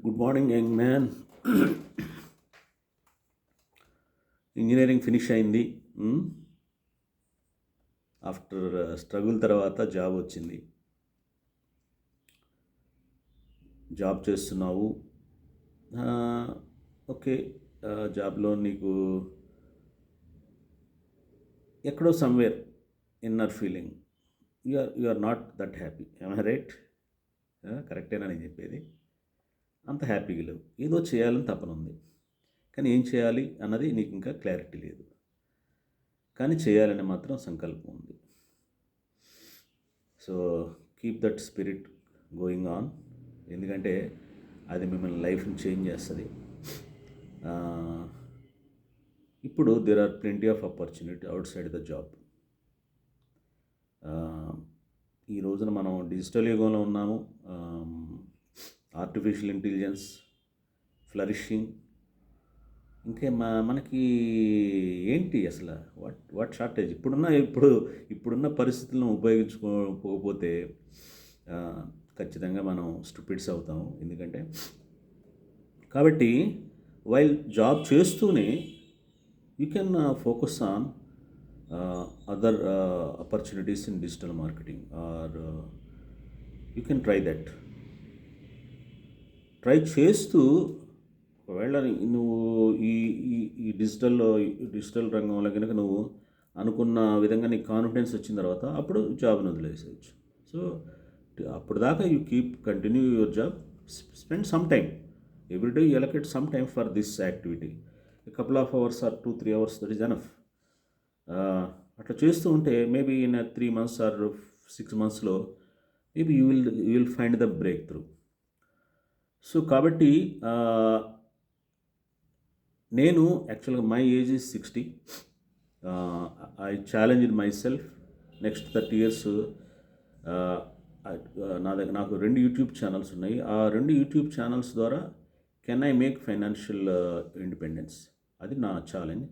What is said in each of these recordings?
Good morning young man. Engineering finish అయింది. After struggle తర్వాత job వచ్చింది. జాబ్ చేస్తున్నావు. ఓకే. జాబ్లో నీకు ఎక్కడో somewhere inner feeling you are not that happy. Right? కరెక్టేనా నేను చెప్పేది? అంత హ్యాపీగా లేవు. ఏదో చేయాలని తపన ఉంది, కానీ ఏం చేయాలి అన్నది నీకు ఇంకా క్లారిటీ లేదు. కానీ చేయాలని మాత్రం సంకల్పం ఉంది. So keep that spirit going on. ఎందుకంటే అది మిమ్మల్ని లైఫ్ని చేంజ్ చేస్తుంది. ఇప్పుడు there are plenty of opportunity outside the job. ఈ రోజున మనం డిజిటల్ యుగంలో ఉన్నాము. Artificial intelligence flourishing. ఇంకే మనకి ఏంటి అసలు వాట్ షార్టేజ్? ఇప్పుడున్న పరిస్థితులను ఉపయోగించుకోకపోతే ఖచ్చితంగా మనం స్టూపిడ్స్ అవుతాము. ఎందుకంటే కాబట్టి వైల్ జాబ్ చేస్తూనే you can focus on other opportunities in digital marketing or you can try that. Try చేస్తూ ఒకవేళ నువ్వు ఈ ఈ డిజిటల్ రంగంలో కనుక నువ్వు అనుకున్న విధంగా నీకు కాన్ఫిడెన్స్ వచ్చిన తర్వాత అప్పుడు జాబ్ని వదిలేసేయచ్చు. సో అప్పుడు దాకా you continue your job. Spend some time every day. You allocate some time for this activity. Couple of hours or 2-3 hours, that is enough. అట్లా చేస్తూ ఉంటే మేబీ ఇన్ 3 months ఆర్ 6 monthsలో maybe you will find the breakthrough. So కాబట్టి నేను యాక్చువల్గా my age is 60. I challenged myself next 30 years. నాకు 2 YouTube channels ఉన్నాయి. ఆ 2 యూట్యూబ్ ఛానల్స్ ద్వారా can I make financial independence? అది నా ఛాలెంజ్.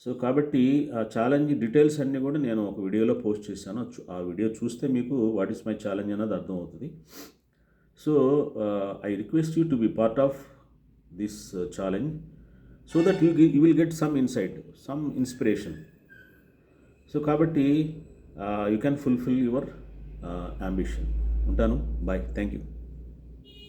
సో కాబట్టి ఆ ఛాలెంజ్ డీటెయిల్స్ అన్నీ కూడా నేను ఒక వీడియోలో పోస్ట్ చేశాను. ఆ వీడియో చూస్తే మీకు వాట్ ఈస్ మై ఛాలెంజ్ అన్నది అర్థమవుతుంది. So I request you to be part of this challenge so that you will get some insight, some inspiration. So కాబట్టి you can fulfil your ambition. ఉంటాను. Bye. Thank you.